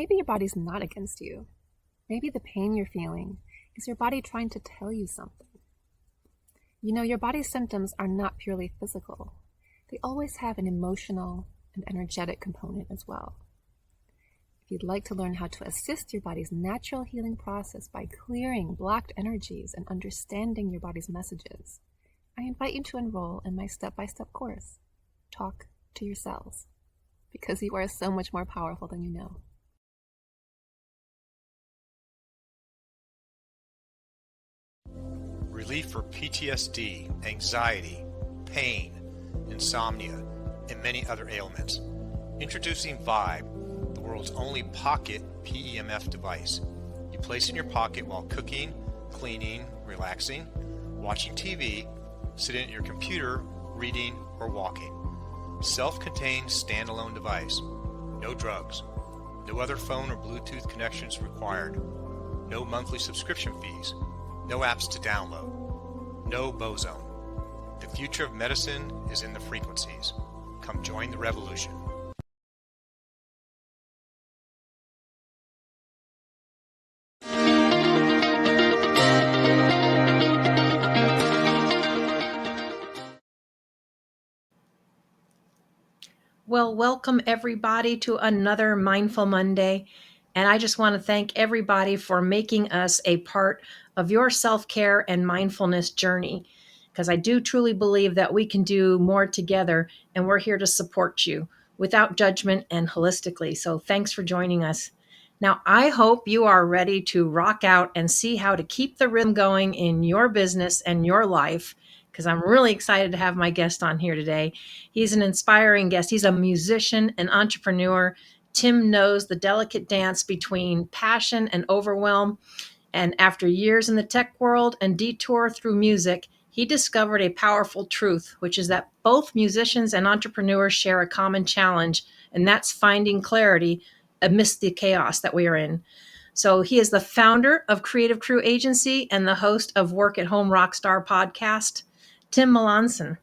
maybe your body's not against you. Maybe the pain you're feeling is your body trying to tell you something. You know, your body's symptoms are not purely physical. They always have an emotional and energetic component as well. If you'd like to learn how to assist your body's natural healing process by clearing blocked energies and understanding your body's messages, I invite you to enroll in my step-by-step course, Talk to Your Cells, because you are so much more powerful than you know. Relief for PTSD, anxiety, pain, insomnia, and many other ailments. Introducing Vibe, the world's only pocket PEMF device. You place in your pocket while cooking, cleaning, relaxing, watching TV, sitting at your computer, reading, or walking. Self-contained standalone device. No drugs. No other phone or Bluetooth connections required. No monthly subscription fees. No apps to download. No Bozone. The future of medicine is in the frequencies. Come join the revolution. Well, welcome everybody to another Mindful Monday. And I just want to thank everybody for making us a part of your self-care and mindfulness journey, because I do truly believe that we can do more together, and we're here to support you without judgment and holistically. So thanks for joining us. Now, I hope you are ready to rock out and see how to keep the rhythm going in your business and your life, because I'm really excited to have my guest on here today. He's an inspiring guest. He's a musician, an entrepreneur. Tim knows the delicate dance between passion and overwhelm. And after years in the tech world and detour through music, he discovered a powerful truth, which is that both musicians and entrepreneurs share a common challenge, and that's finding clarity amidst the chaos that we are in. So he is the founder of Creative Crew Agency and the host of Work at Home Rockstar podcast, Tim Melanson.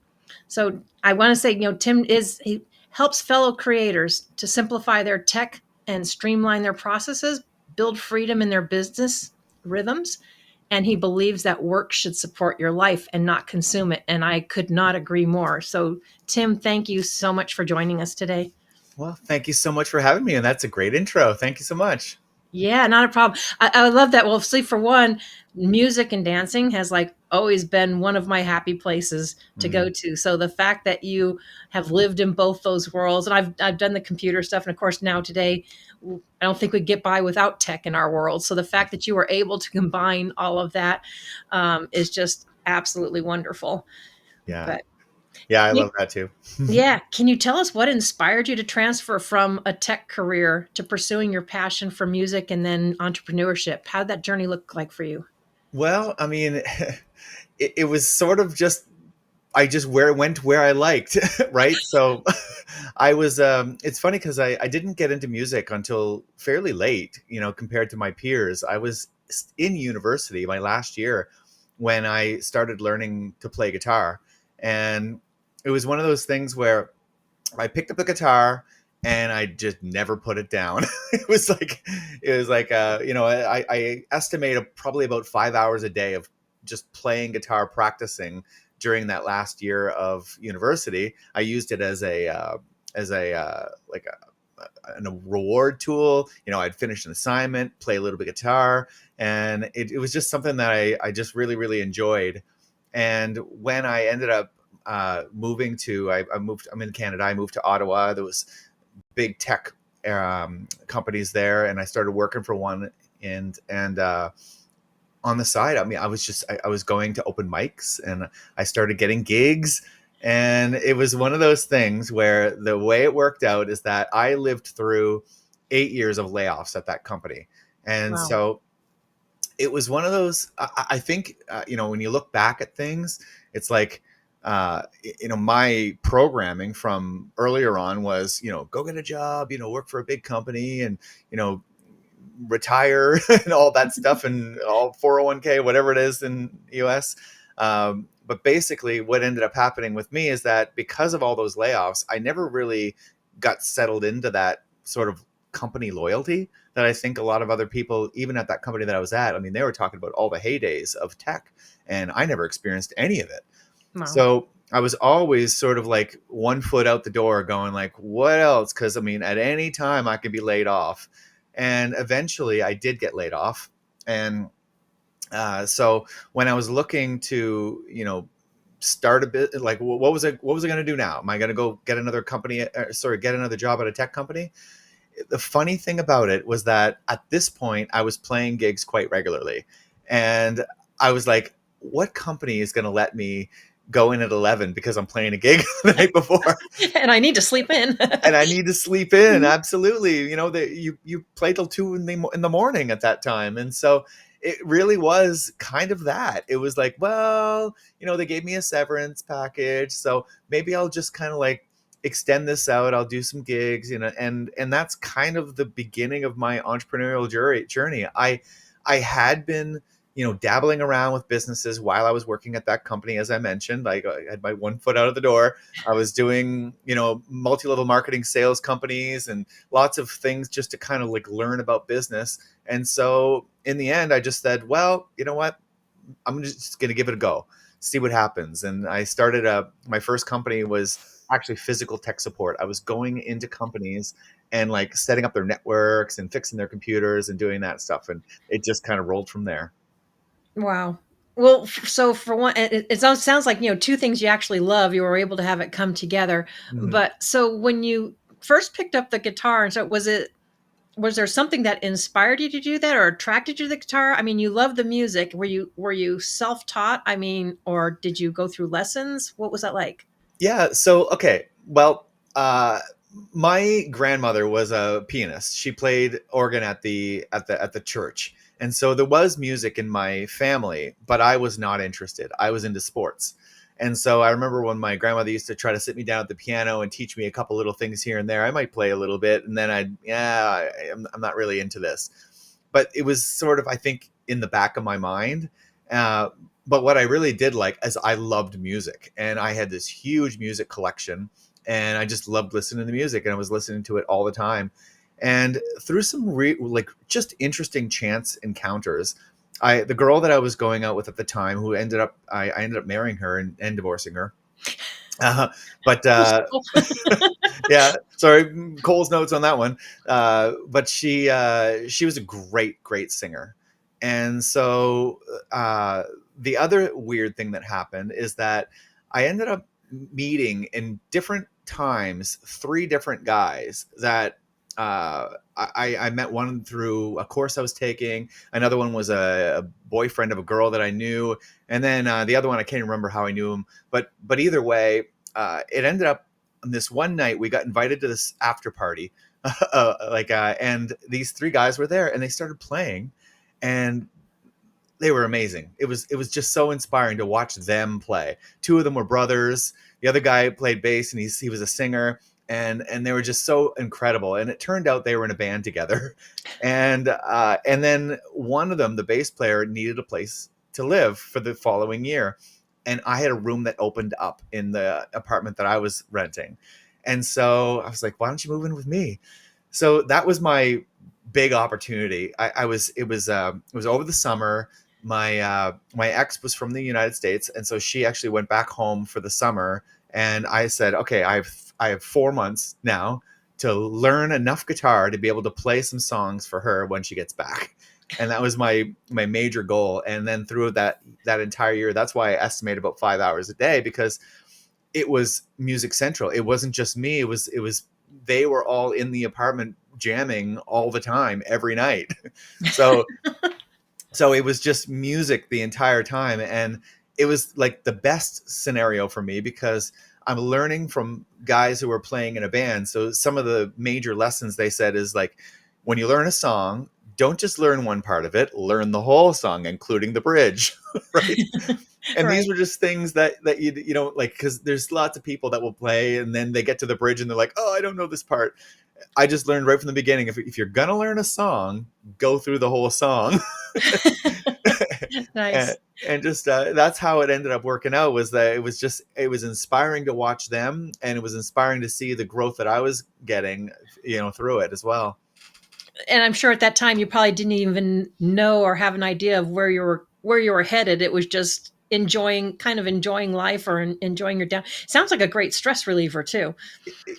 So I want to say, he helps fellow creators to simplify their tech and streamline their processes, build freedom in their business rhythms. And he believes that work should support your life and not consume it. And I could not agree more. So Tim, thank you so much for joining us today. Well, thank you so much for having me. And that's a great intro. Thank you so much. Yeah, not a problem. I love that. Well, see, for one, music and dancing has always been one of my happy places to go to. So the fact that you have lived in both those worlds, and I've done the computer stuff, and of course now today, I don't think we'd get by without tech in our world. So the fact that you were able to combine all of that is just absolutely wonderful. Yeah. But yeah, I love that too. yeah. Can you tell us what inspired you to transfer from a tech career to pursuing your passion for music and then entrepreneurship? How did that journey look like for you? Well, I mean, it was sort of just, I just went where I liked, right? So I was, it's funny because I didn't get into music until fairly late, compared to my peers. I was in university my last year when I started learning to play guitar. And it was one of those things where I picked up the guitar and I just never put it down. it was like, I estimate probably about 5 hours a day of just playing guitar, practicing during that last year of university. I used it as a reward tool. I'd finish an assignment, play a little bit of guitar, and it was just something that I just really, really enjoyed. And when I ended up moving to, I'm in Canada. I moved to Ottawa. There was big tech companies there, and I started working for one. And on the side, I was going to open mics, and I started getting gigs. And it was one of those things where the way it worked out is that I lived through 8 years of layoffs at that company. And Wow. So it was one of those, I think, when you look back at things, it's like, my programming from earlier on was, go get a job, work for a big company and, retire and all that stuff and all 401k, whatever it is in the US. But basically what ended up happening with me is that because of all those layoffs, I never really got settled into that sort of company loyalty that I think a lot of other people, even at that company that I was at, I mean, they were talking about all the heydays of tech, and I never experienced any of it. Wow. So I was always sort of like one foot out the door going like, what else? Because I mean, at any time I could be laid off. And eventually I did get laid off. And so when I was looking to, start a bit, like what was I going to do now? Am I going to go get another company? Get another job at a tech company? The funny thing about it was that at this point I was playing gigs quite regularly. And I was like, what company is going to let me go in at 11 because I'm playing a gig the night before And I need to sleep in. and I need to sleep in? Absolutely. You play till 2 in the morning at that time. And so it really was kind of that. It was like, well, they gave me a severance package, so maybe I'll just kind of like extend this out. I'll do some gigs, and that's kind of the beginning of my entrepreneurial journey. I had been, dabbling around with businesses while I was working at that company. As I mentioned, I had my one foot out of the door. I was doing, multi-level marketing sales companies and lots of things just to kind of like learn about business. And so in the end, I just said, well, you know what? I'm just going to give it a go, see what happens. And I started my first company was actually physical tech support. I was going into companies and like setting up their networks and fixing their computers and doing that stuff. And it just kind of rolled from there. Wow. Well, so for one, it sounds like, two things you actually love, you were able to have it come together. Mhm. But so when you first picked up the guitar, and so was there something that inspired you to do that or attracted you to the guitar? I mean, you love the music. Were you self-taught? I mean, or did you go through lessons? What was that like? Yeah. So, okay. Well, my grandmother was a pianist. She played organ at the church. And so there was music in my family, but I was not interested. I was into sports. And so I remember when my grandmother used to try to sit me down at the piano and teach me a couple little things here and there. I might play a little bit, and then I'm not really into this. But it was sort of, I think, in the back of my mind. But what I really did like is I loved music, and I had this huge music collection, and I just loved listening to music, and I was listening to it all the time. And through some just interesting chance encounters, the girl that I was going out with at the time, who I ended up marrying her and divorcing her. But yeah, sorry, Cole's notes on that one. But she was a great singer. And so the other weird thing that happened is that I ended up meeting in different times 3 different guys that I met. One through a course I was taking. Another one was a boyfriend of a girl that I knew. And then the other one, I can't remember how I knew him. But either way, it ended up on this one night we got invited to this after party. And these 3 guys were there, and they started playing, and they were amazing. It was just so inspiring to watch them play. 2 of them were brothers. The other guy played bass, and he was a singer. And they were just so incredible. And it turned out they were in a band together. And then one of them, the bass player, needed a place to live for the following year. And I had a room that opened up in the apartment that I was renting. And so I was like, why don't you move in with me? So that was my big opportunity. It was over the summer. My ex was from the United States. And so she actually went back home for the summer. And I said, okay, I have 4 months now to learn enough guitar to be able to play some songs for her when she gets back. And that was my major goal. And then through that entire year, that's why I estimate about 5 hours a day, because it was music central. It wasn't just me. It was they were all in the apartment jamming all the time, every night. So it was just music the entire time. And it was like the best scenario for me because I'm learning from guys who are playing in a band. So some of the major lessons they said is like, when you learn a song, don't just learn one part of it, learn the whole song, including the bridge. Right. And Right. these were just things that you don't like, because there's lots of people that will play and then they get to the bridge and they're like, oh, I don't know this part. I just learned right from the beginning, if you're going to learn a song, go through the whole song. Nice. And just that's how it ended up working out, was that it was inspiring to watch them, and it was inspiring to see the growth that I was getting, through it as well. And I'm sure at that time you probably didn't even know or have an idea of where you were headed. It was just enjoying life or enjoying your down. Sounds like a great stress reliever too.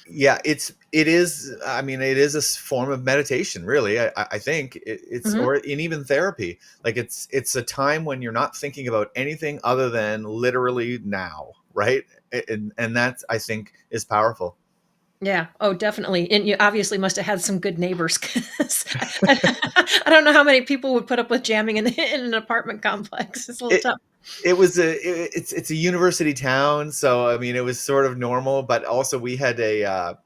Yeah, it is. I mean, it is a form of meditation, really. I think it's, Hmm. or and even therapy. Like it's a time when you're not thinking about anything other than literally now, right? And that, I think, is powerful. Yeah. Oh, definitely. And you obviously must have had some good neighbors. 'Cause I don't know how many people would put up with jamming in an apartment complex. It's a little It tough. it was it's a university town, so I mean, it was sort of normal, but also we had an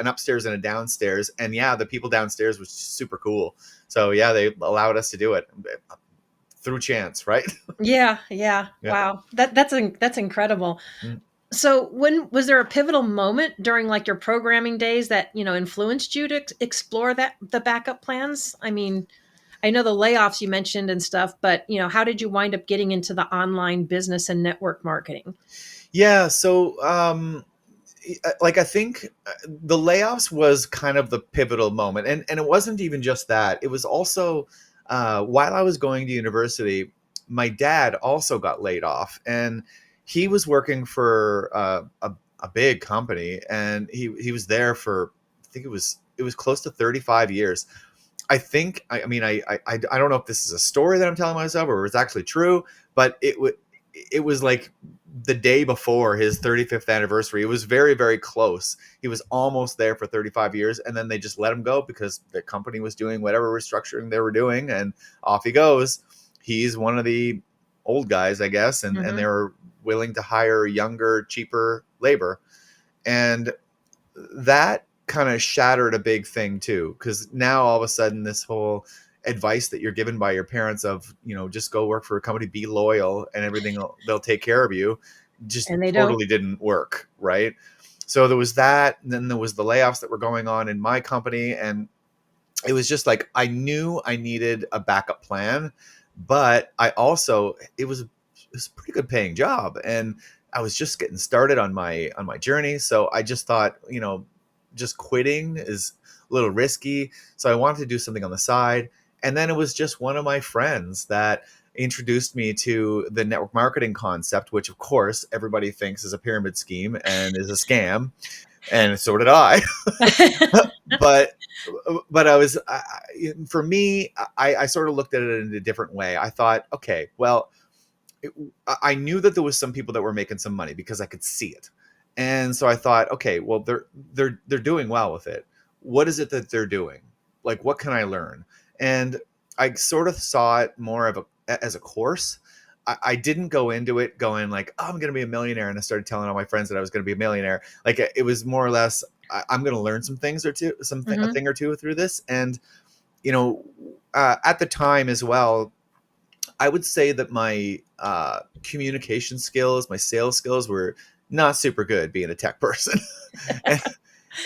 upstairs and a downstairs, and yeah, the people downstairs was super cool. So yeah, they allowed us to do it through chance, right? Yeah. Yeah. Yeah. Wow. That's incredible. Mm. So when was there a pivotal moment during like your programming days that, influenced you to explore the backup plans? I mean, I know the layoffs you mentioned and stuff, but how did you wind up getting into the online business and network marketing? Yeah, so like I think the layoffs was kind of the pivotal moment, and it wasn't even just that. It was also while I was going to university, my dad also got laid off, and he was working for a big company, and he was there for, I think it was close to 35 years. I think, I mean, I don't know if this is a story that I'm telling myself or it's actually true, but it was like the day before his 35th anniversary. It was very, very close. He was almost there for 35 years, and then they just let him go because the company was doing whatever restructuring they were doing, and off he goes. He's one of the old guys, I guess, and they Hmm. were willing to hire younger, cheaper labor. And that kind of shattered a big thing too, because now all of a sudden this whole advice that you're given by your parents of, just go work for a company, be loyal, and everything they'll take care of you, just And they don't. totally didn't work, right? So there was that, and then there was the layoffs that were going on in my company, and it was just like I knew I needed a backup plan, but I also, it was a pretty good paying job, and I was just getting started on my journey. So I just thought, just quitting is a little risky. So I wanted to do something on the side. And then it was just one of my friends that introduced me to the network marketing concept, which of course everybody thinks is a pyramid scheme and is a scam. And so did I. but for me, I sort of looked at it in a different way. I thought, okay, well, I knew that there was some people that were making some money because I could see it. And so I thought, okay, well, they're doing well with it. What is it that they're doing? Like, what can I learn? And I sort of saw it more of as a course. I didn't go into it going like, oh, I'm going to be a millionaire, and I started telling all my friends that I was going to be a millionaire. Like, it was more or less, I'm going to learn some things or two, a Hmm. thing or two through this. And you know, at the time as well, I would say that my communication skills, my sales skills were not super good being a tech person. and,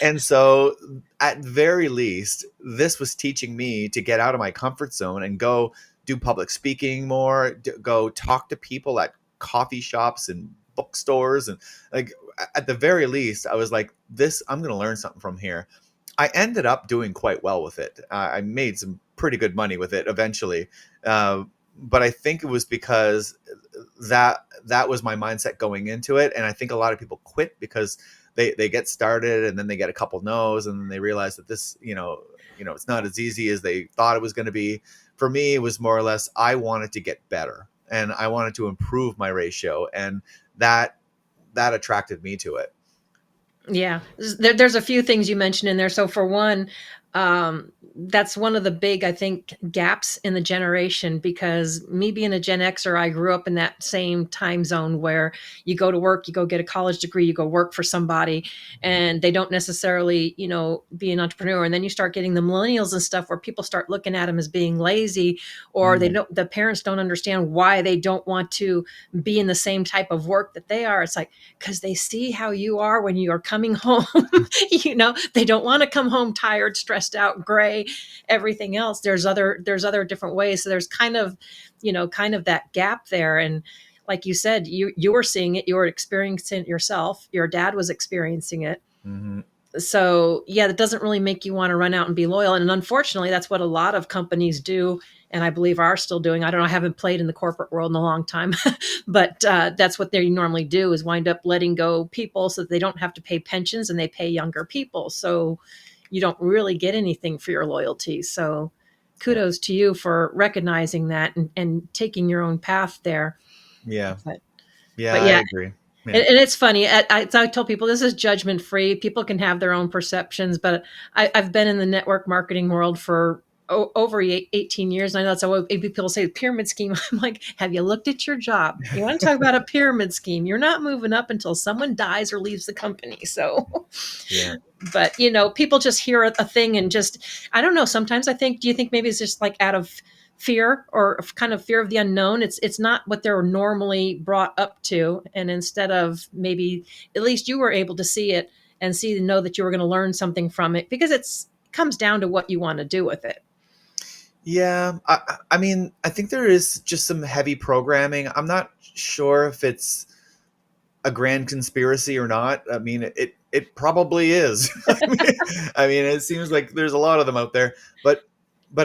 and so, at very least, this was teaching me to get out of my comfort zone and go do public speaking more, go talk to people at coffee shops and bookstores. And like, at the very least, I was like, this, I'm going to learn something from here. I ended up doing quite well with it. I made some pretty good money with it eventually. Uh, but I think it was because that was my mindset going into it. And I think a lot of people quit because they get started and then they get a couple no's and then they realize that this, it's not as easy as they thought it was going to be. For me, it was more or less, I wanted to get better and I wanted to improve my ratio. And that attracted me to it. Yeah, there's a few things you mentioned in there. So for one, that's one of the big, I think, gaps in the generation because me being a Gen Xer, I grew up in that same time zone where you go to work, you go get a college degree, you go work for somebody, and they don't necessarily, be an entrepreneur. And then you start getting the millennials and stuff where people start looking at them as being lazy, or Mm. the parents don't understand why they don't want to be in the same type of work that they are. It's like, because they see how you are when you're coming home. They don't want to come home tired, stressed out, gray, everything else. There's other different ways. So there's kind of that gap there. And like you said, you were seeing it, you were experiencing it yourself, your dad was experiencing it. Hmm. So yeah, that doesn't really make you want to run out and be loyal. And unfortunately, that's what a lot of companies do. And I believe are still doing. I don't know. I haven't played in the corporate world in a long time, but that's what they normally do is wind up letting go people so that they don't have to pay pensions and they pay younger people. So you don't really get anything for your loyalty. So Yeah. kudos to you for recognizing that and taking your own path there. Yeah. But, Yeah, but I yeah, agree. Yeah. and it's funny. I tell people this is judgment free. People can have their own perceptions, but I've been in the network marketing world for over 18 years. And I know that's how people say pyramid scheme. I'm like, have you looked at your job? You want to talk about a pyramid scheme? You're not moving up until someone dies or leaves the company. So, Yeah. but people just hear a thing and just, I don't know. Sometimes do you think maybe it's just like out of fear or kind of fear of the unknown? It's not what they're normally brought up to. And instead of maybe at least you were able to see it and know that you were going to learn something from it because it comes down to what you want to do with it. Yeah, I mean, I think there is just some heavy programming. I'm not sure if it's a grand conspiracy or not. I mean, it probably is. I mean, it seems like there's a lot of them out there, but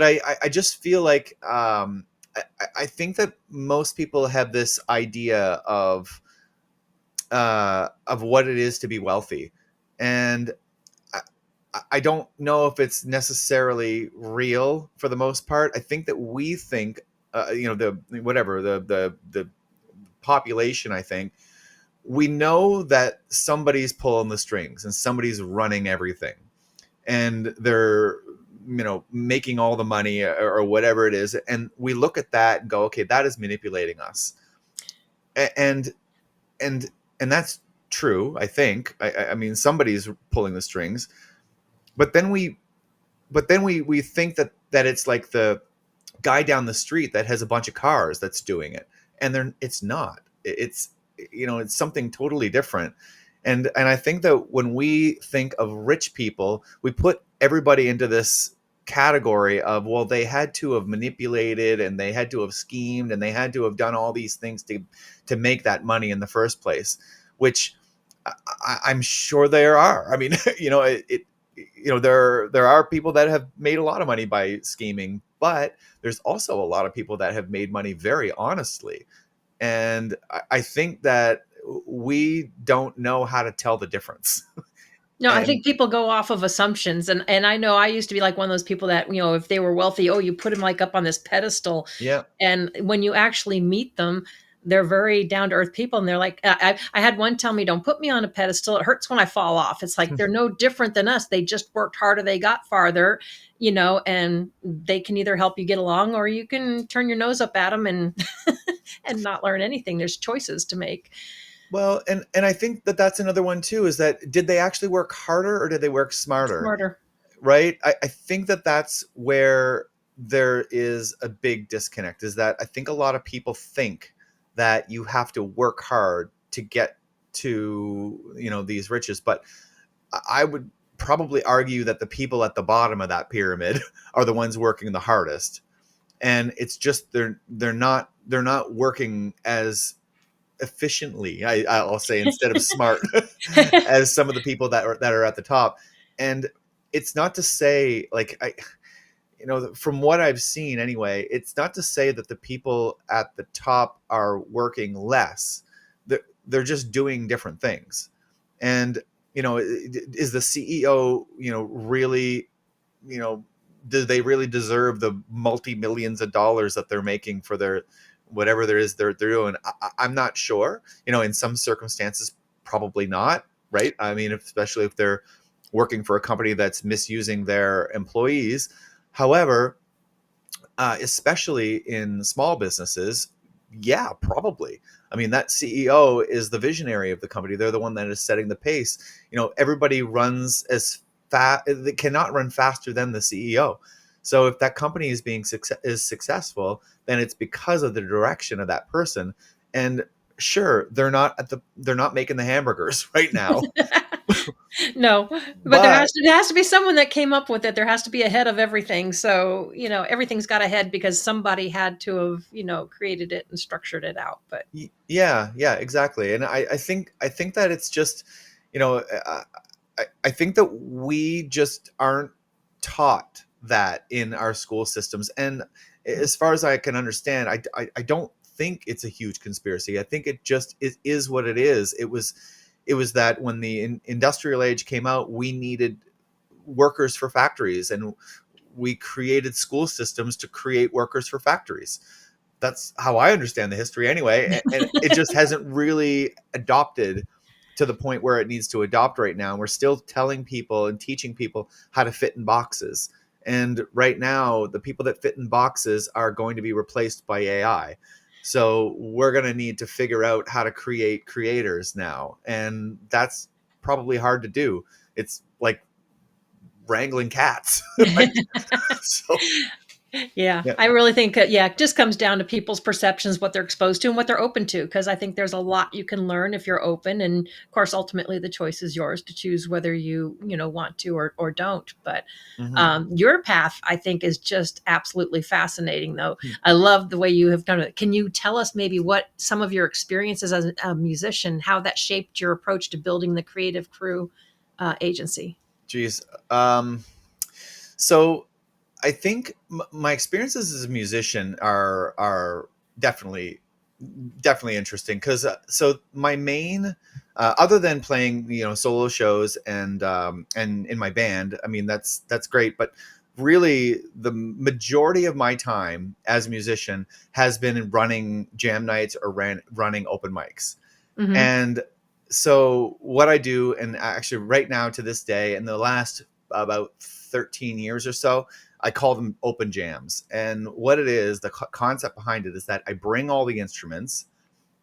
I just feel like I think that most people have this idea of what it is to be wealthy, and I don't know if it's necessarily real for the most part. I think that we think, the whatever the population. I think we know that somebody's pulling the strings and somebody's running everything, and they're making all the money or whatever it is, and we look at that and go, okay, that is manipulating us, and and and that's true. I think. I mean, somebody's pulling the strings, but then we think that it's like the guy down the street that has a bunch of cars that's doing it, and it's not. It's something totally different. And I think that when we think of rich people, we put everybody into this category of, well, they had to have manipulated and they had to have schemed and they had to have done all these things to make that money in the first place, which I'm sure there are. I mean, there are people that have made a lot of money by scheming, but there's also a lot of people that have made money very honestly. And I think that we don't know how to tell the difference. No, I And think people go off of assumptions. And I know I used to be like one of those people that, if they were wealthy, oh, you put them like up on this pedestal. yeah, And when you actually meet them, they're very down to earth people. And they're like, I had one tell me, don't put me on a pedestal. It hurts when I fall off. It's like, they're no different than us. They just worked harder. They got farther, and they can either help you get along or you can turn your nose up at them and, and not learn anything. There's choices to make. well, and I think that that's another one too, is that did they actually work harder or did they work smarter? Smarter. Right? I think that that's where there is a big disconnect, is that I think a lot of people think that you have to work hard to get to, these riches. But I would probably argue that the people at the bottom of that pyramid are the ones working the hardest. And it's just they're not working as efficiently, I'll say, instead of smart, as some of the people that are at the top. And it's not to say, like, from what I've seen anyway, it's not to say that the people at the top are working less. They're just doing different things. And is the CEO really, do they really deserve the multi-millions of dollars that they're making for their whatever there is they're doing? I'm not sure. In some circumstances, probably not. Right? I mean, especially if they're working for a company that's misusing their employees. However, especially in small businesses, yeah, probably. I mean, that CEO is the visionary of the company. They're the one that is setting the pace. Everybody runs as fast. They cannot run faster than the CEO. So if that company is successful, then it's because of the direction of that person. And sure, they're not making the hamburgers right now. No, but But there has to be someone that came up with it. There has to be a head of everything. So, everything's got a head because somebody had to have, created it and structured it out. But yeah, exactly. And I think that it's just, you know, I think that we just aren't taught that in our school systems. And as far as I can understand, I don't think it's a huge conspiracy. I think it just is what it is. It was that when the industrial age came out, we needed workers for factories, and we created school systems to create workers for factories. That's how I understand the history anyway. And it just hasn't really adopted to the point where it needs to adopt right now. And we're still telling people and teaching people how to fit in boxes. And right now, the people that fit in boxes are going to be replaced by AI. So we're going to need to figure out how to create creators now. And that's probably hard to do. It's like wrangling cats. Right? So, Yeah, yeah. I really think, it just comes down to people's perceptions, what they're exposed to and what they're open to. Because I think there's a lot you can learn if you're open. And of course, ultimately, the choice is yours to choose whether you want to or don't. But Mhm. your path, I think, is just absolutely fascinating, though. Hmm. I love the way you have done it. Can you tell us maybe what some of your experiences as a musician, how that shaped your approach to building the Creative Crew agency? Geez. So I think my experiences as a musician are definitely interesting, because so my main other than playing solo shows and in my band, I mean that's great, but really the majority of my time as a musician has been in running jam nights or running open mics. Hmm. And so what I do, and actually right now to this day, in the last about 13 years or so, I call them open jams. And what it is, the concept behind it is that I bring all the instruments.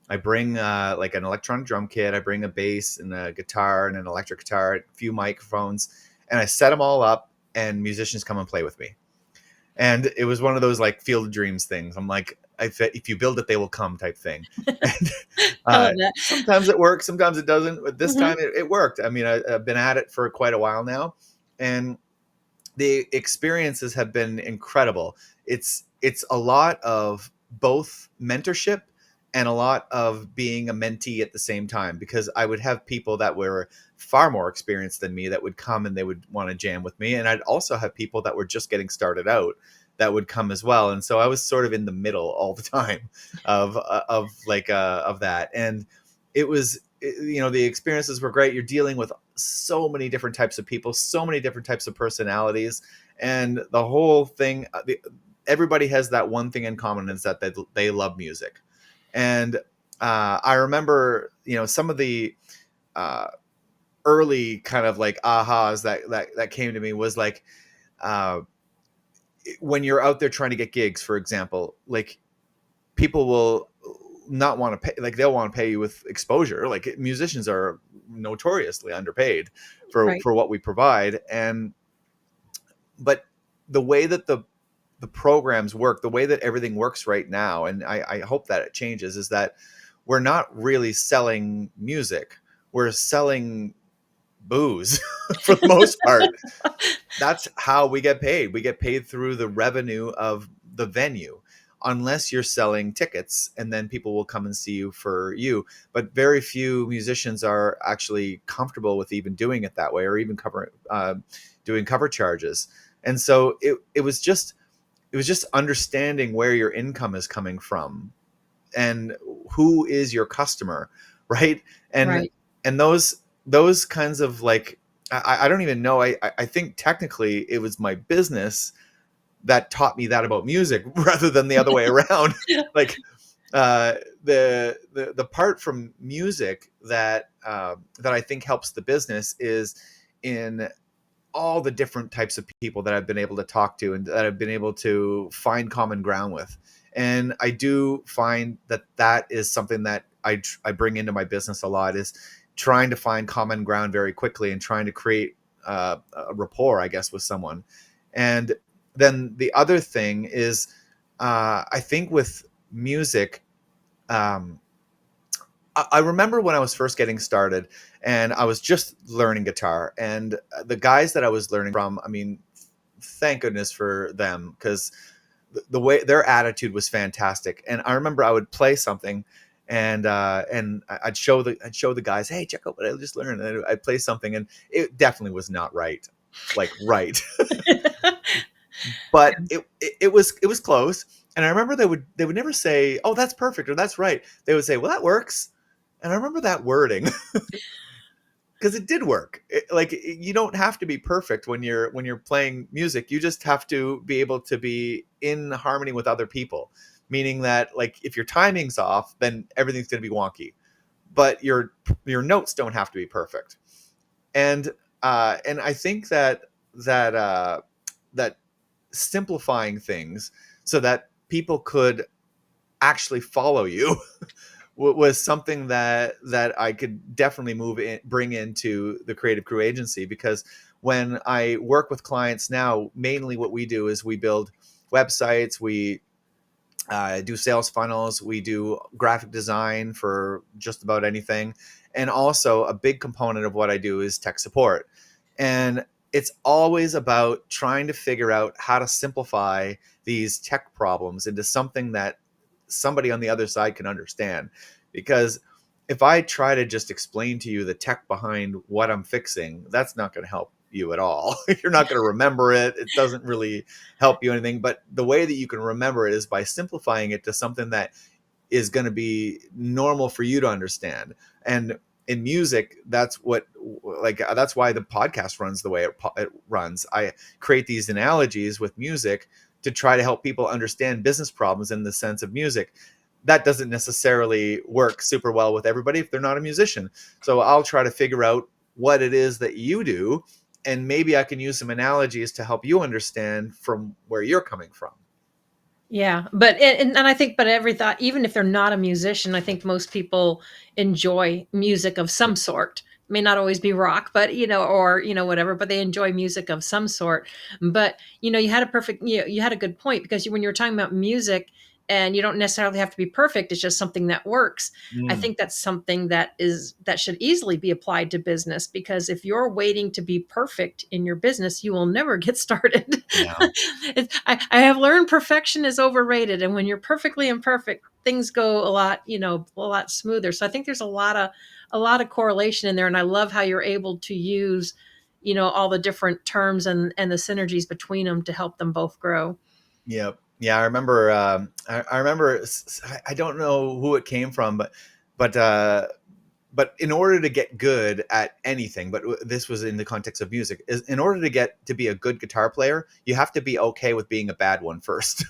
I bring like an electronic drum kit. I bring a bass and a guitar and an electric guitar, a few microphones, and I set them all up, and musicians come and play with me. And it was one of those like Field of Dreams things. I'm like, if you build it, they will come type thing. And I love that. sometimes it works, sometimes it doesn't. But this Hmm. time it worked. I mean, I've been at it for quite a while now, and the experiences have been incredible. It's a lot of both mentorship and a lot of being a mentee at the same time, because I would have people that were far more experienced than me that would come and they would want to jam with me, and I'd also have people that were just getting started out that would come as well. And so I was sort of in the middle all the time of that. And it was, the experiences were great. You're dealing with so many different types of people, so many different types of personalities, and the whole thing, everybody has that one thing in common, is that they love music. And I remember, some of the uh, early kind of like ahas that came to me was like, uh, when you're out there trying to get gigs, for example, like people will not want to pay, like they'll want to pay you with exposure. Like musicians are notoriously underpaid Right. for what we provide. And but the way that the programs work, the way that everything works right now, and I hope that it changes, is that we're not really selling music, we're selling booze for the most part. That's how we get paid. We get paid through the revenue of the venue, unless you're selling tickets, and then people will come and see you for you. But very few musicians are actually comfortable with even doing it that way, or even doing cover charges. And so it was just understanding where your income is coming from and who is your customer, right? and Right. and those kinds of like, I don't even know. I think technically it was my business that taught me that about music rather than the other way around. Like the part from music that I think helps the business is in all the different types of people that I've been able to talk to and that I've been able to find common ground with. And I do find that is something that I bring into my business a lot, is trying to find common ground very quickly and trying to create a rapport, I guess, with someone. And then the other thing is, I think with music, um, I remember when I was first getting started and I was just learning guitar, and the guys that I was learning from, I mean, thank goodness for them, because the way their attitude was fantastic. And I remember I would play something and I'd show the guys, hey, check out what I just learned. And I'd play something, and it definitely was not right, like right, but it was close. And I remember they would never say, oh, that's perfect or that's right. They would say, well, that works. And I remember that wording because it did work. You don't have to be perfect when you're playing music. You just have to be able to be in harmony with other people. Meaning that, like, if your timing's off, then everything's going to be wonky. But your notes don't have to be perfect. And I think that that simplifying things so that people could actually follow you was something that I could definitely bring into the Creative Crew Agency, because when I work with clients now, mainly what we do is we build websites, we do sales funnels, we do graphic design for just about anything, and also a big component of what I do is tech support. And it's always about trying to figure out how to simplify these tech problems into something that somebody on the other side can understand. Because if I try to just explain to you the tech behind what I'm fixing, that's not going to help you at all. You're not going to remember it. It doesn't really help you anything. But the way that you can remember it is by simplifying it to something that is going to be normal for you to understand. And in music, that's why the podcast runs the way it runs. I create these analogies with music to try to help people understand business problems in the sense of music. That doesn't necessarily work super well with everybody if they're not a musician. So I'll try to figure out what it is that you do, and maybe I can use some analogies to help you understand from where you're coming from. Yeah, but I think, but every thought, even if they're not a musician, I think most people enjoy music of some sort. May not always be rock, but or whatever, but they enjoy music of some sort. But you had you had a good point, because when you were talking about music, and you don't necessarily have to be perfect, it's just something that works. I think that's something that should easily be applied to business, because if you're waiting to be perfect in your business, you will never get started. Yeah. I have learned perfection is overrated, and when you're perfectly imperfect, things go a lot smoother. So I think there's a lot of correlation in there, and I love how you're able to use all the different terms and the synergies between them to help them both grow. Yep. Yeah, I remember. I remember. I don't know who it came from, but in order to get good at anything, but this was in the context of music, is in order to get to be a good guitar player, you have to be okay with being a bad one first.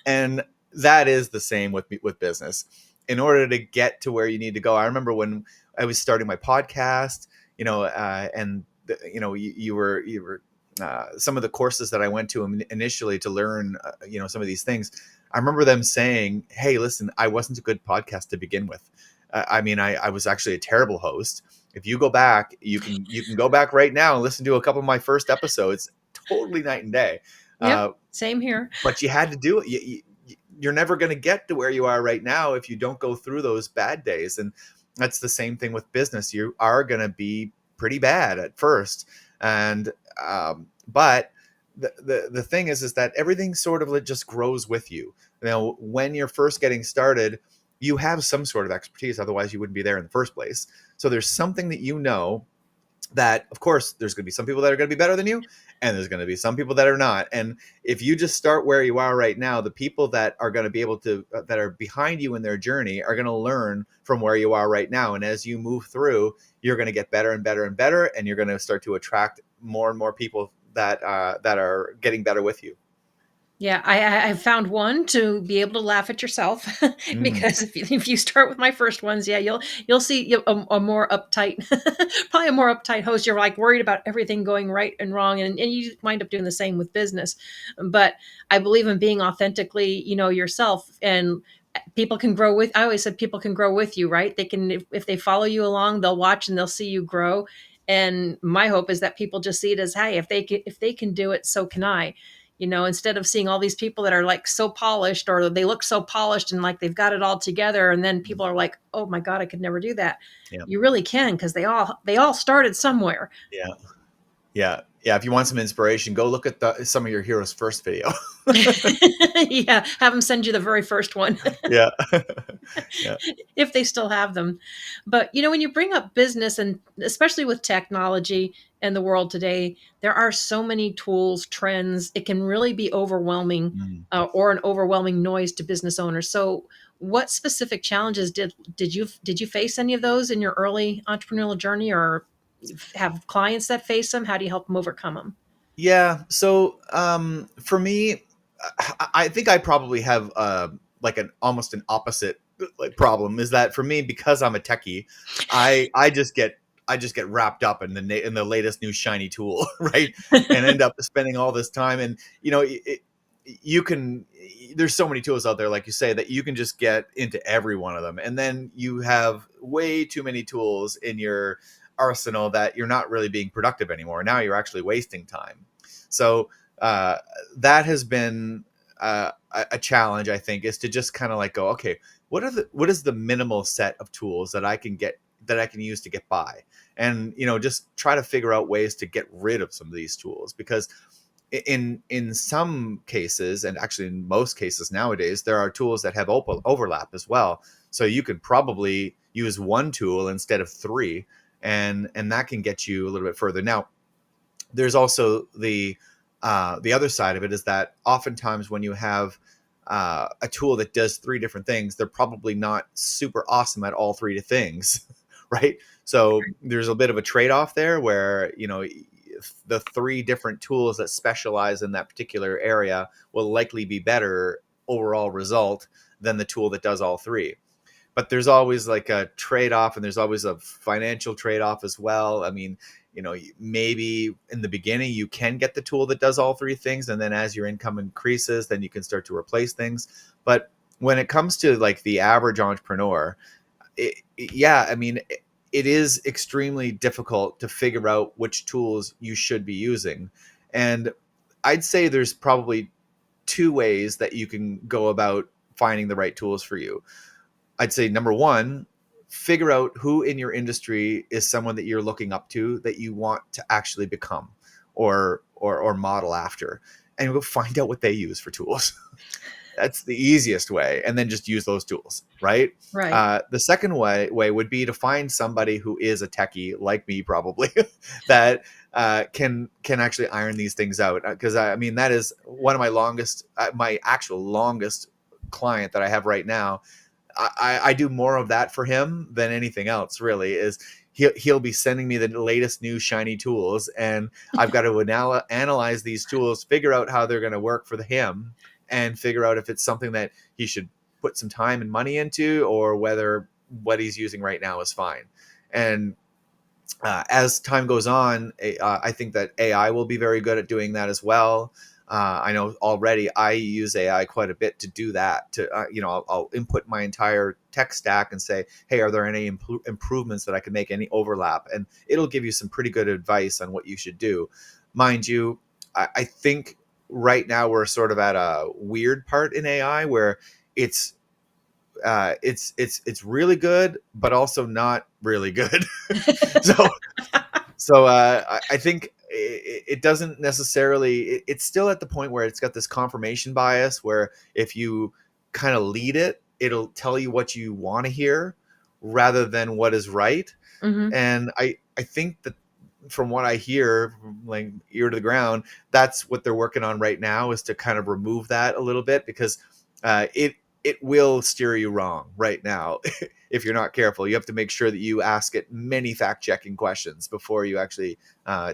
And that is the same with business. In order to get to where you need to go, I remember when I was starting my podcast, and you were some of the courses that I went to initially to learn, some of these things. I remember them saying, "Hey, listen, I wasn't a good podcast to begin with. I was actually a terrible host. If you go back, you can go back right now and listen to a couple of my first episodes. Totally night and day." Yep, same here. But you had to do it. You're never going to get to where you are right now if you don't go through those bad days. And that's the same thing with business. You are going to be pretty bad at first. And but the thing is that everything sort of just grows with you. Now, when you're first getting started, you have some sort of expertise. Otherwise, you wouldn't be there in the first place. So there's something that, of course, there's going to be some people that are going to be better than you, and there's going to be some people that are not. And if you just start where you are right now, the people that are going to be able to, that are behind you in their journey, are going to learn from where you are right now. And as you move through, you're going to get better and better and better, and you're going to start to attract more and more people that are getting better with you. Yeah, I found one to be able to laugh at yourself, because if you start with my first ones, yeah, you'll see a more uptight, probably a more uptight host. You're like worried about everything going right and wrong, and you wind up doing the same with business. But I believe in being authentically, yourself, and people can grow with. I always said people can grow with you, right? They can, if they follow you along, they'll watch and they'll see you grow. And my hope is that people just see it as, hey, if they can do it, so can I. Instead of seeing all these people that are like so polished, or they look so polished and like they've got it all together, and then people are like, oh my God, I could never do that. Yeah. You really can, because they all started somewhere. Yeah. Yeah. Yeah. If you want some inspiration, go look at some of your heroes' first video. Yeah, have them send you the very first one. Yeah. Yeah. If they still have them. But when you bring up business, and especially with technology and the world today, there are so many tools, trends. It can really be overwhelming, Mm. or an overwhelming noise to business owners. So, what specific challenges did you face any of those in your early entrepreneurial journey, or have clients that face them? How do you help them overcome them? Yeah. So for me, I think I probably have like an almost an opposite like problem is that for me, because I'm a techie, I just get wrapped up in in the latest new shiny tool, right? And end up spending all this time. And you can there's so many tools out there, like you say, that you can just get into every one of them, and then you have way too many tools in your arsenal that you're not really being productive anymore. Now you're actually wasting time. So uh, that has been a challenge, I think, is to just kind of like go, okay, what is the minimal set of tools that I can use to get by, and just try to figure out ways to get rid of some of these tools, because in some cases, and actually in most cases nowadays, there are tools that have overlap as well. So you could probably use one tool instead of three, and that can get you a little bit further. Now, there's also the other side of it, is that oftentimes when you have a tool that does three different things, they're probably not super awesome at all three things, right? So there's a bit of a trade-off there where the three different tools that specialize in that particular area will likely be better overall result than the tool that does all three. But there's always like a trade-off, and there's always a financial trade-off as well. I mean, maybe in the beginning you can get the tool that does all three things, and then as your income increases, then you can start to replace things. But when it comes to like the average entrepreneur, I mean, it is extremely difficult to figure out which tools you should be using. And I'd say there's probably two ways that you can go about finding the right tools for you. I'd say number one, figure out who in your industry is someone that you're looking up to, that you want to actually become or model after, and go find out what they use for tools. That's the easiest way. And then just use those tools, right? Right. The second way would be to find somebody who is a techie like me, probably, that can actually iron these things out. Because I mean, that is one of my actual longest client that I have right now. I do more of that for him than anything else, really. Is he'll be sending me the latest new shiny tools, and I've got to analyze these tools, figure out how they're going to work for him, and figure out if it's something that he should put some time and money into, or whether what he's using right now is fine. And as time goes on, I think that AI will be very good at doing that as well. I know already I use AI quite a bit to do that. I'll input my entire tech stack and say, hey, are there any improvements that I can make, any overlap? And it'll give you some pretty good advice on what you should do. Mind you, I think right now we're sort of at a weird part in AI where it's really good, but also not really good. so I think it doesn't necessarily. It's still at the point where it's got this confirmation bias, where if you kind of lead it, it'll tell you what you want to hear rather than what is right. Mm-hmm. And I think that from what I hear, like ear to the ground, that's what they're working on right now, is to kind of remove that a little bit, because it will steer you wrong right now. If you're not careful, you have to make sure that you ask it many fact-checking questions before you actually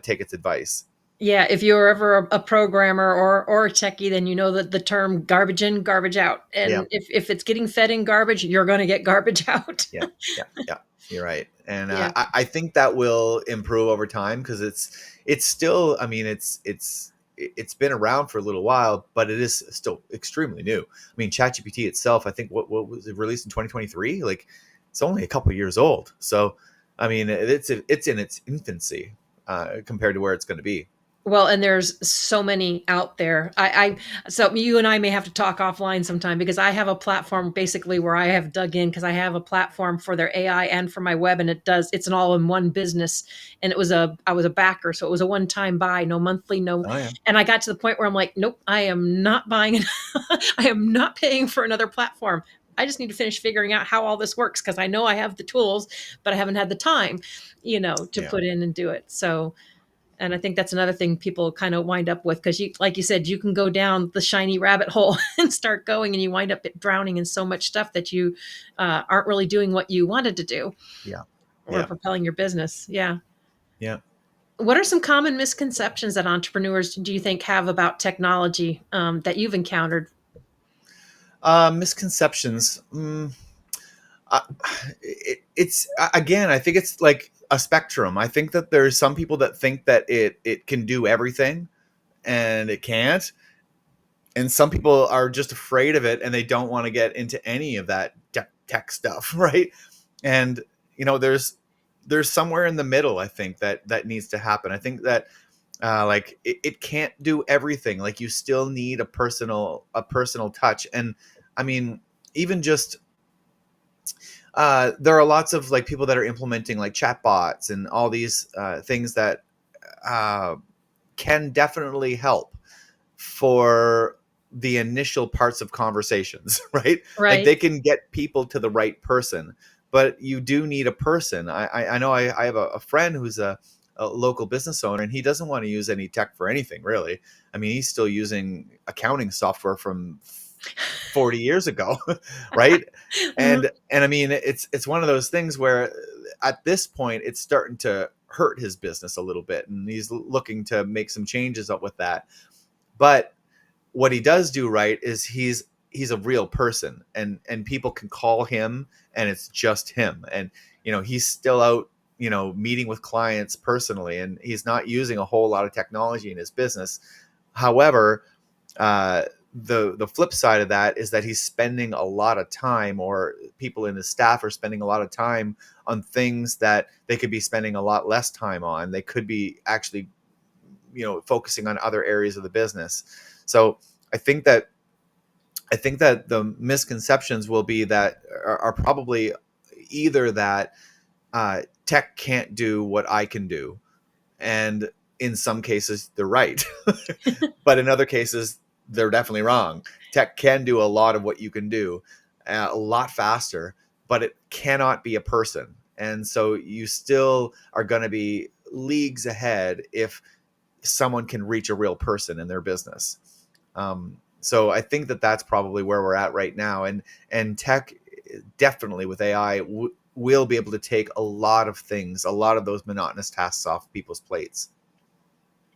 take its advice. Yeah, if you're ever a programmer or a techie, then you know that the term garbage in, garbage out. Yeah, And if it's getting fed in garbage, you're going to get garbage out. yeah, yeah. You're right, and Yeah. I think that will improve over time, because it's still. I mean, it's been around for a little while, but it is still extremely new. I mean, ChatGPT itself, I think what was it, released in 2023? Like, it's only a couple of years old. So, I mean, it's in its infancy compared to where it's going to be. Well, and there's so many out there. So you and I may have to talk offline sometime because I have a platform basically where I have dug in because I have a platform for their AI and for my web, and it's an all-in-one business. And I was a backer, so it was a one-time buy, no monthly, no. Oh yeah. And I got to the point where I'm like, nope, I am not buying it. I am not paying for another platform. I just need to finish figuring out how all this works because I know I have the tools, but I haven't had the time, to Yeah. put in and do it. So, and I think that's another thing people kind of wind up with because like you said, you can go down the shiny rabbit hole and start going, and you wind up drowning in so much stuff that you aren't really doing what you wanted to do Yeah. or Yeah. propelling your business. Yeah. Yeah. What are some common misconceptions that entrepreneurs do you think have about technology that you've encountered? Misconceptions. Uh, it's again, I think it's like a spectrum. I think that there's some people that think that it can do everything and it can't, and some people are just afraid of it and they don't want to get into any of that tech stuff, right? And there's somewhere in the middle. I think that needs to happen. I think that like it can't do everything. Like you still need a personal touch. And I mean, even just there are lots of like people that are implementing like chatbots and all these things that uh, can definitely help for the initial parts of conversations, right? Like Right. they can get people to the right person, but you do need a person. I know I have a friend who's a local business owner, and he doesn't want to use any tech for anything really. I mean, he's still using accounting software from 40 years ago, right? Mhm. And I mean, it's one of those things where at this point it's starting to hurt his business a little bit, and he's looking to make some changes up with that. But what he does do right is he's a real person, and people can call him and it's just him. And he's still out meeting with clients personally, and he's not using a whole lot of technology in his business. However, uh, the flip side of that is that he's spending a lot of time, or people in his staff are spending a lot of time on things that they could be spending a lot less time on. They could be actually focusing on other areas of the business. So I think that the misconceptions will be that are probably either that tech can't do what I can do, and in some cases they're right, but in other cases they're definitely wrong. Tech can do a lot of what you can do a lot faster, but it cannot be a person, and so you still are going to be leagues ahead if someone can reach a real person in their business. So I think that that's probably where we're at right now, and tech definitely with AI will be able to take a lot of things, a lot of those monotonous tasks off people's plates.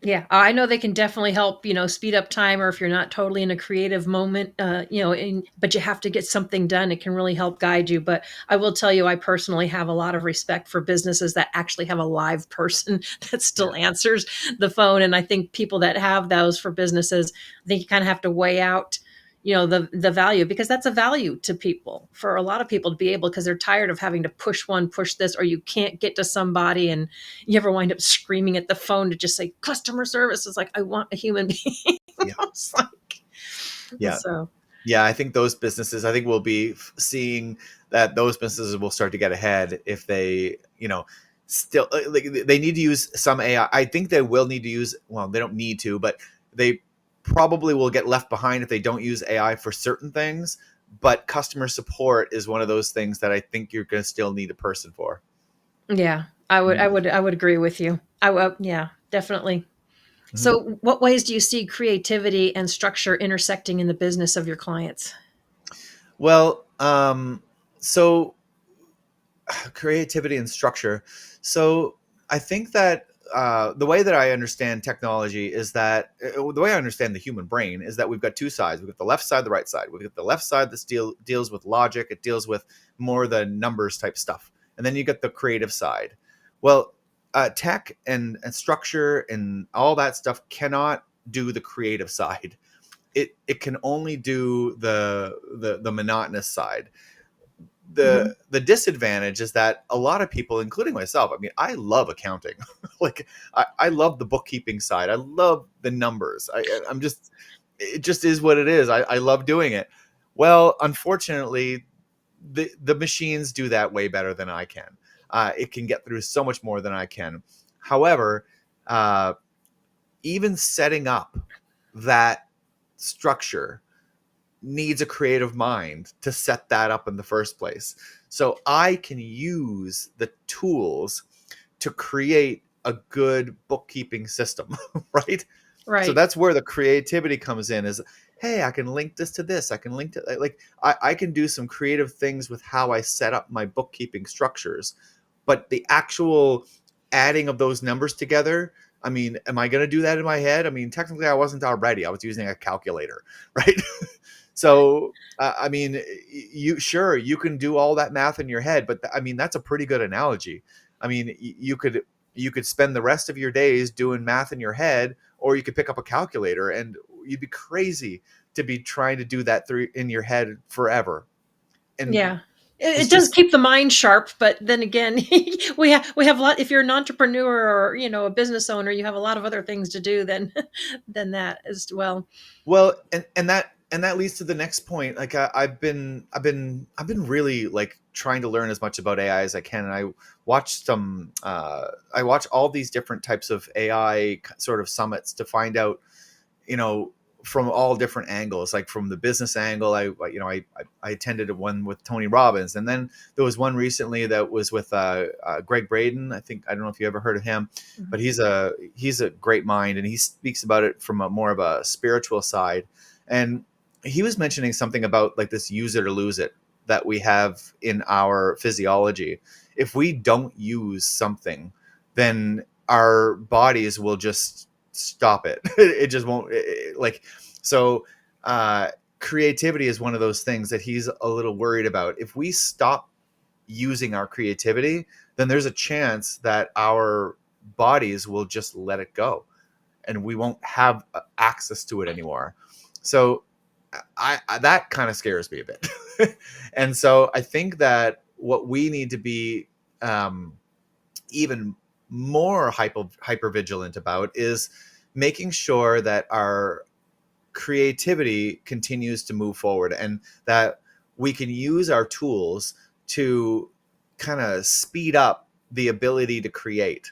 Yeah, I know they can definitely help, speed up time, or if you're not totally in a creative moment, but you have to get something done, it can really help guide you. But I will tell you, I personally have a lot of respect for businesses that actually have a live person that Yeah. still answers the phone. And I think people that have those for businesses, I think you kind of have to weigh out, the value, because that's a value to people, for a lot of people to be able, because they're tired of having to push this, or you can't get to somebody, and you ever wind up screaming at the phone to just say customer service. Is like, I want a human being. Yeah. It's like, Yeah. so Yeah, I think those businesses, I think we'll be seeing that those businesses will start to get ahead if they, still like they need to use some AI. I think they will need to use, well, they don't need to, but they probably will get left behind if they don't use AI for certain things. But customer support is one of those things that I think you're going to still need a person for. yeah, I would agree with you. Yeah, definitely. Mhm. So what ways do you see creativity and structure intersecting in the business of your clients? Well, so creativity and structure. So I think that the way that I understand technology is that the way I understand the human brain is that we've got two sides. We've got the left side, the right side. We've got the left side that deals with logic. It deals with more the numbers type stuff. And then you get the creative side. Well, tech and structure and all that stuff cannot do the creative side. It can only do the monotonous side. the disadvantage is that a lot of people, including myself, I mean, I love accounting. Like I love the bookkeeping side. I love the numbers. I'm just, it just is what it is. I love doing it. Well, unfortunately, the machines do that way better than I can. It can get through so much more than I can. However, even setting up that structure needs a creative mind to set that up in the first place. So I can use the tools to create a good bookkeeping system, right? So Right. that's where the creativity comes in, is, hey, I can link this to this. I can link to, like, I can do some creative things with how I set up my bookkeeping structures. But the actual adding of those numbers together, I mean, am I going to do that in my head? I mean, technically I wasn't already. I was using a calculator, right? So, I mean, you can do all that math in your head, but I mean, that's a pretty good analogy. I mean, you could spend the rest of your days doing math in your head, or you could pick up a calculator, and you'd be crazy to be trying to do that through in your head forever. And Yeah. it's It does just, keep the mind sharp, but then again, we have a lot. If you're an entrepreneur or a business owner, you have a lot of other things to do than than that as well. well, and that leads to the next point. Like I've been really like trying to learn as much about AI as I can, and I watch all these different types of AI sort of summits to find out, you know, from all different angles. Like from the business angle, I attended one with Tony Robbins, and then there was one recently that was with Greg Braden. I don't know if you ever heard of him, but Mhm. he's a great mind, and he speaks about it from a more of a spiritual side. And he was mentioning something about like this use it or lose it that we have in our physiology. If we don't use something, then our bodies will just stop it. It just won't, like, so creativity is one of those things that he's a little worried about. If we stop using our creativity, then there's a chance that our bodies will just let it go, and we won't have access to it anymore. So I that kind of scares me a bit. And so I think that what we need to be um, even more hyper vigilant about is making sure that our creativity continues to move forward, and that we can use our tools to kind of speed up the ability to create.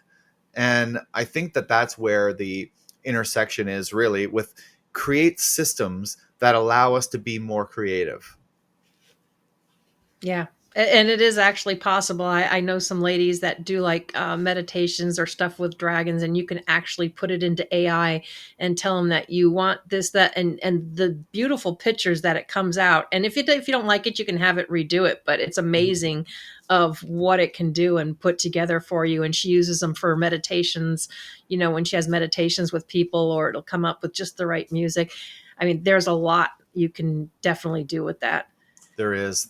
And I think that that's where the intersection is, really, with create systems that allow us to be more creative. Yeah. And it is actually possible. I know some ladies that do like meditations or stuff with dragons, and you can actually put it into AI and tell them that you want this, that, and the beautiful pictures that it comes out. And if you don't like it, you can have it redo it. But it's amazing of what it can do and put together for you. And she uses them for meditations, when she has meditations with people, or it'll come up with just the right music. I mean, there's a lot you can definitely do with that. There is.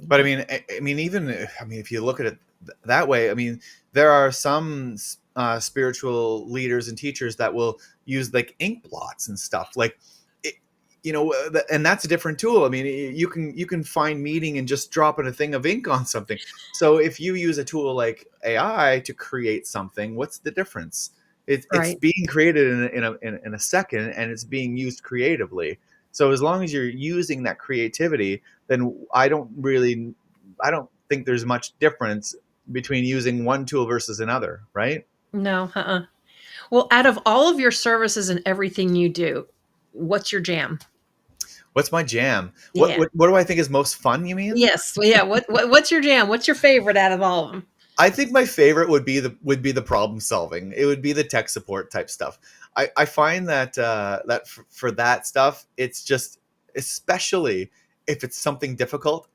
But I mean, even, I mean, if you look at it that way, I mean, there are some spiritual leaders and teachers that will use like ink blots and stuff, like, it, and that's a different tool. I mean, you can find meaning in just dropping a thing of ink on something. So if you use a tool like AI to create something, what's the difference? It's Right. being created in a second, and it's being used creatively. So as long as you're using that creativity, then I don't think there's much difference between using one tool versus another, right? No, Well, out of all of your services and everything you do, what's your jam? What's my jam? Yeah. What do I think is most fun, you mean? Yes. Well, yeah. What's your jam? What's your favorite out of all of them? I think my favorite would be the problem solving. It would be the tech support type stuff. I find that for that stuff, it's just, especially if it's something difficult.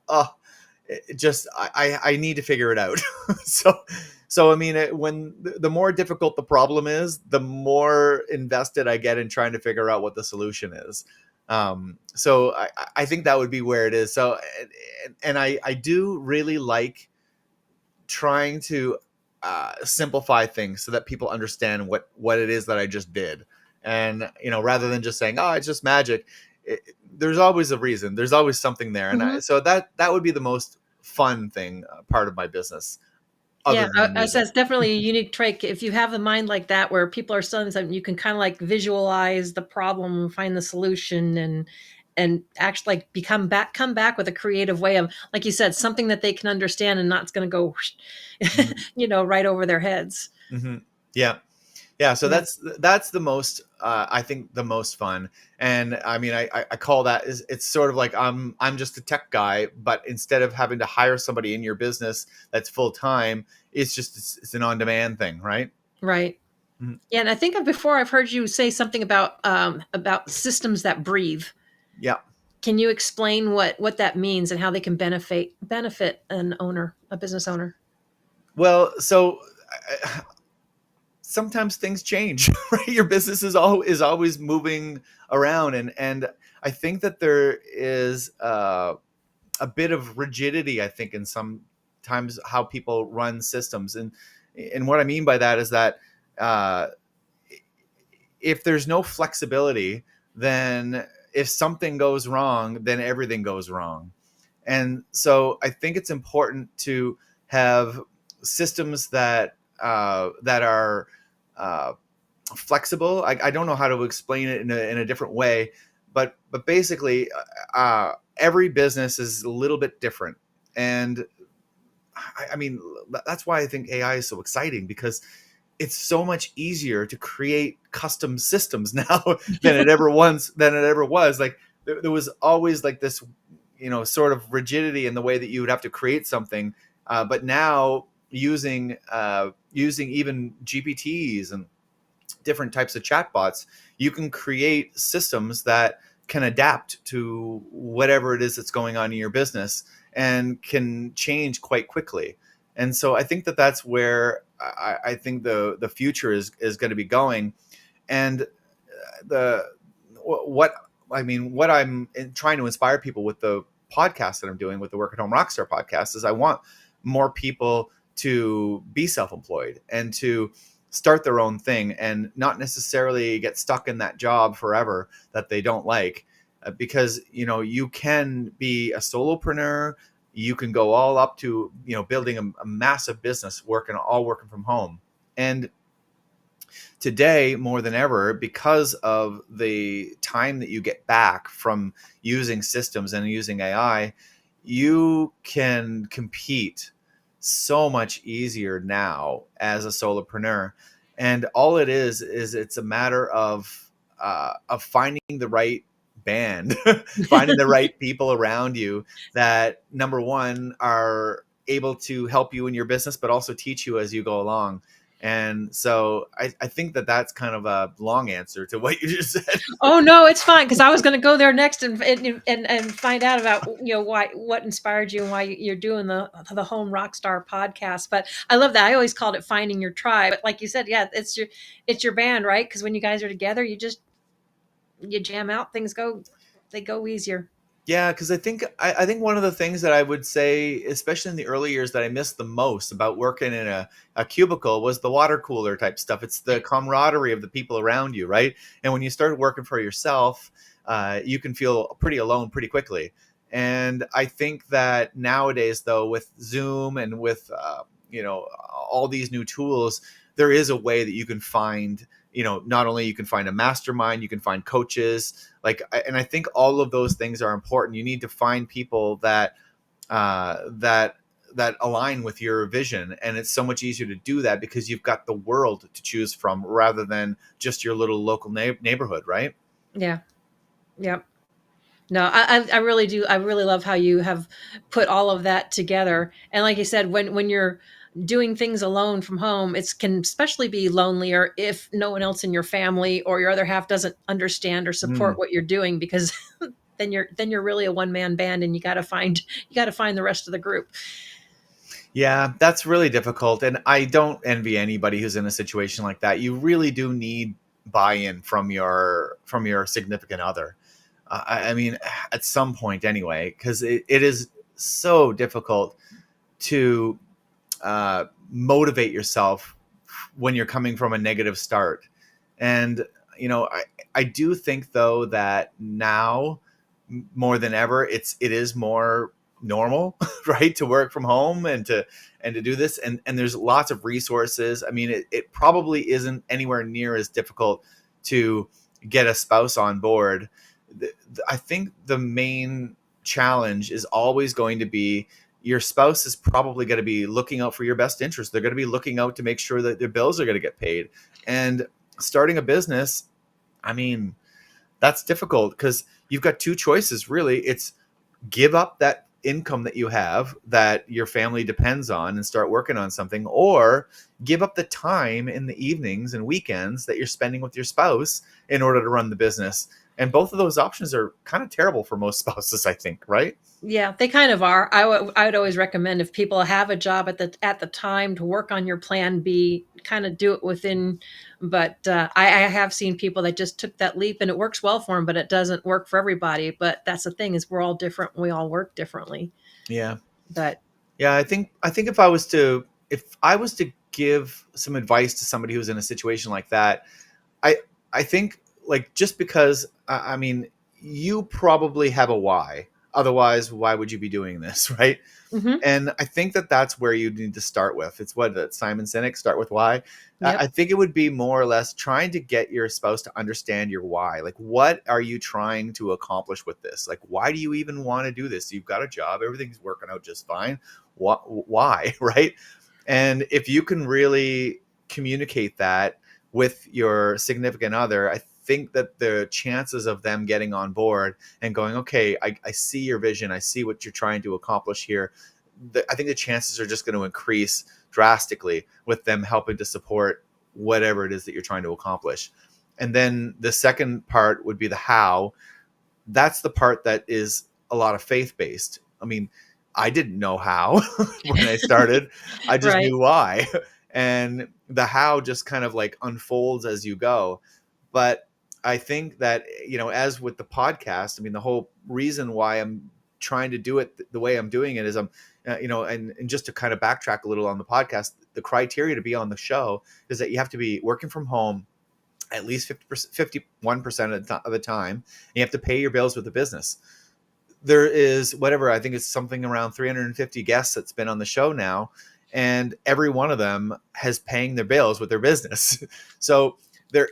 It just I need to figure it out. so so I mean, when the more difficult the problem is, the more invested I get in trying to figure out what the solution is. So I think that would be where it is. So and I do really like trying to simplify things so that people understand what it is that I just did. And rather than just saying, oh, it's just magic, there's always a reason, there's always something there. And Mhm. so that would be the most fun thing, part of my business, other Yeah, than the I said music. it's definitely a unique trait. If you have a mind like that, where people are selling something, you can kind of like visualize the problem, find the solution, and actually like come back with a creative way of, like you said, something that they can understand and not it's going to go, Mhm. right over their heads. Mhm. Yeah. Yeah, so Yeah. that's the most, I think, the most fun. And I mean, I call that, is it's sort of like I'm just a tech guy, but instead of having to hire somebody in your business that's full time, it's an on demand thing, right? Right. Mhm. Yeah, and I think before I've heard you say something about systems that breathe. Yeah. Can you explain what that means and how they can benefit an owner, a business owner? Well, so sometimes things change, right? Your business is always moving around, and I think that there is a bit of rigidity, I think, in some times how people run systems. And what I mean by that is that uh, if there's no flexibility, then if something goes wrong, then everything goes wrong. And so I think it's important to have systems that are uh, flexible. I don't know how to explain it in a different way, but basically, every business is a little bit different. And I mean, that's why I think AI is so exciting, because it's so much easier to create custom systems now than it ever was. Like there was always like this, sort of rigidity in the way that you would have to create something. But now, using even GPTs and different types of chatbots, you can create systems that can adapt to whatever it is that's going on in your business and can change quite quickly. And so I think that that's where I think the future is going to be going. And the what I mean, what I'm trying to inspire people with the podcast that I'm doing with the Work at Home Rockstar podcast is I want more people to be self-employed and to start their own thing and not necessarily get stuck in that job forever that they don't like. Because you can be a solopreneur, you can go all up to building a massive business, working from home. And today, more than ever, because of the time that you get back from using systems and using AI, you can compete so much easier now as a solopreneur. And all it is it's a matter of finding the right band, finding the right people around you that, number one, are able to help you in your business, but also teach you as you go along. And so I think that that's kind of a long answer to what you just said. Oh no, it's fine, because I was going to go there next and find out about why, what inspired you and why you're doing the Home Rockstar podcast. But I love that. I always called it finding your tribe. But like you said, yeah, it's your band, right? Because when you guys are together, you jam out. They go easier. Yeah, because I think one of the things that I would say, especially in the early years, that I missed the most about working in a cubicle was the water cooler type stuff. It's the camaraderie of the people around you, right? And when you start working for yourself, you can feel pretty alone pretty quickly. And I think that nowadays, though, with Zoom and with all these new tools, there is a way that you can find, not only you can find a mastermind, you can find coaches, and I think all of those things are important. You need to find people that that align with your vision, and it's so much easier to do that because you've got the world to choose from rather than just your little local neighborhood, right? Yeah. Yep. No, I really do. I really love how you have put all of that together. And like you said, when you're doing things alone from home, it can especially be lonelier if no one else in your family or your other half doesn't understand or support Mm. what you're doing, because then you're really a one man band, and you got to find the rest of the group. Yeah, that's really difficult, and I don't envy anybody who's in a situation like that. You really do need buy-in from your significant other. I mean, at some point anyway, because it is so difficult to motivate yourself when you're coming from a negative start. And I do think, though, that now more than ever, it is more normal, right, to work from home and to do this, and there's lots of resources. I mean, it probably isn't anywhere near as difficult to get a spouse on board. I think the main challenge is always going to be your spouse is probably going to be looking out for your best interest. They're going to be looking out to make sure that their bills are going to get paid. And starting a business, I mean, that's difficult because you've got two choices, really. It's give up that income that you have that your family depends on and start working on something, or give up the time in the evenings and weekends that you're spending with your spouse in order to run the business. And both of those options are kind of terrible for most spouses, I think, right? Yeah, they kind of are. I would always recommend, if people have a job at the time, to work on your plan B, kind of do it within. But I have seen people that just took that leap and it works well for them, but it doesn't work for everybody. But that's the thing, is we're all different. We all work differently. Yeah. But Yeah, I think if I was to give some advice to somebody who's in a situation like that, I think, like, just because I mean, you probably have a why. Otherwise, why would you be doing this, right? mhm, And I think that that's where you need to start with. It's what that Simon Sinek, start with why. I yep, think it would be more or less trying to get your spouse to understand your why. Like, what are you trying to accomplish with this? Like, why do you even want to do this? You've got a job, everything's working out just fine. What, why, right? And if you can really communicate that with your significant other, I think that the chances of them getting on board and going, okay, I see your vision, I see what you're trying to accomplish here. I think the chances are just going to increase drastically with them helping to support whatever it is that you're trying to accomplish. And then the second part would be the how. That's the part that is a lot of faith based. I mean, I didn't know how when I started. I just right. knew why. And the how just kind of like unfolds as you go. But I think that, as with the podcast, I mean, the whole reason why I'm trying to do it the way I'm doing it is and just to kind of backtrack a little on the podcast, the criteria to be on the show is that you have to be working from home at least 50%, 51% of the time. And you have to pay your bills with the business. There is whatever, I think it's something around 350 guests that's been on the show now. And every one of them has paying their bills with their business. So there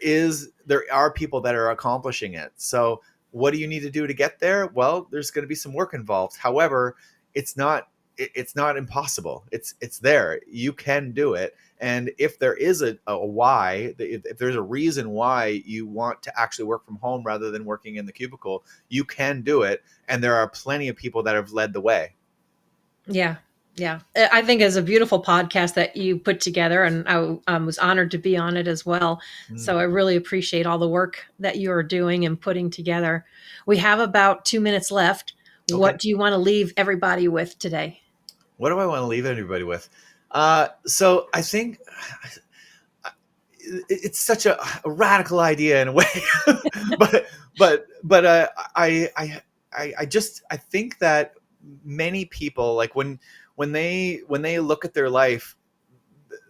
are people that are accomplishing it. So what do you need to do to get there? Well, there's going to be some work involved. However, it's not impossible. It's there. You can do it. And if there is a why, if there's a reason why you want to actually work from home rather than working in the cubicle, you can do it. And there are plenty of people that have led the way. Yeah. Yeah. I think it's a beautiful podcast that you put together, and I was honored to be on it as well. Mm. So I really appreciate all the work that you are doing and putting together. We have about 2 minutes left. Okay. What do you want to leave everybody with today? What do I want to leave everybody with? So I think it's such a radical idea in a way, but I think that many people, like, when they look at their life,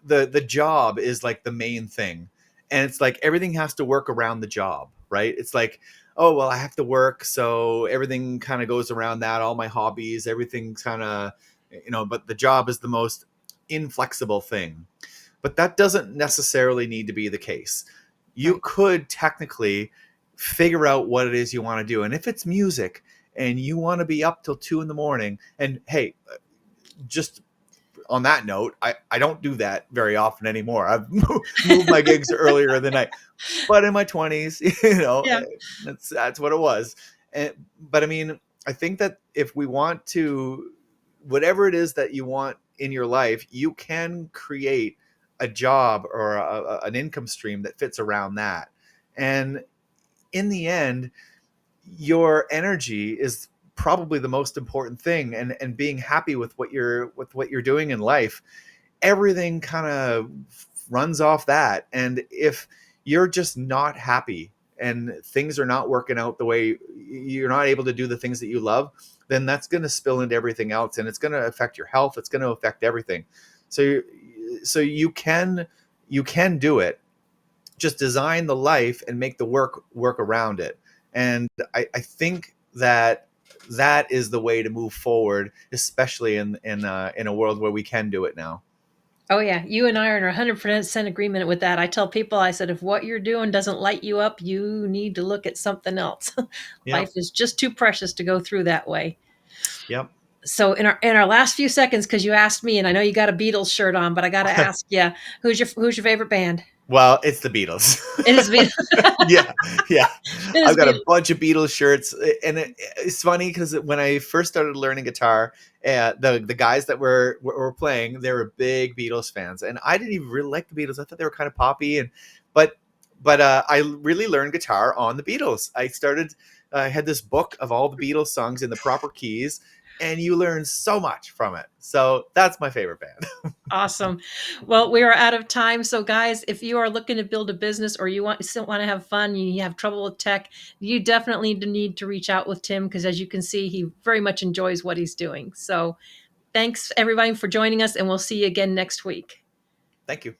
the job is like the main thing, and it's like everything has to work around the job, right? It's like, oh well, I have to work, so everything kind of goes around that, all my hobbies, everything kind of, but the job is the most inflexible thing. But that doesn't necessarily need to be the case. You Right. could technically figure out what it is you want to do, and if it's music and you want to be up till 2 a.m, and hey, just on that note, I don't do that very often anymore. I've moved my gigs earlier in the night, but in my 20s, Yeah. that's what it was. But I mean, I think that if we want to, whatever it is that you want in your life, you can create a job or an income stream that fits around that. And in the end, your energy is probably the most important thing, and being happy with what you're doing in life. Everything kind of runs off that. And if you're just not happy and things are not working out the way, you're not able to do the things that you love, then that's going to spill into everything else, and it's going to affect your health, it's going to affect everything. So you can do it. Just design the life and make the work around it. And I think that that is the way to move forward, especially in a world where we can do it now. Oh yeah, you and I are in 100% agreement with that. I tell people, I said, if what you're doing doesn't light you up, you need to look at something else. Yep. Life is just too precious to go through that way. Yep. So in our last few seconds, because you asked me, and I know you got a Beatles shirt on, but I got to ask you, who's your favorite band? Well, it's the Beatles. It is Beatles. Yeah, yeah. It is I've got a Beatles. bunch of Beatles shirts, and it's funny because when I first started learning guitar, the guys that were playing, they were big Beatles fans, and I didn't even really like the Beatles. I thought they were kind of poppy, but I really learned guitar on the Beatles. I had this book of all the Beatles songs in the proper keys, and you learn so much from it. So that's my favorite band. Awesome. Well, we are out of time. So, guys, if you are looking to build a business or you still want to have fun, you have trouble with tech, you definitely need to reach out with Tim because, as you can see, he very much enjoys what he's doing. So, thanks everybody for joining us, and we'll see you again next week. Thank you.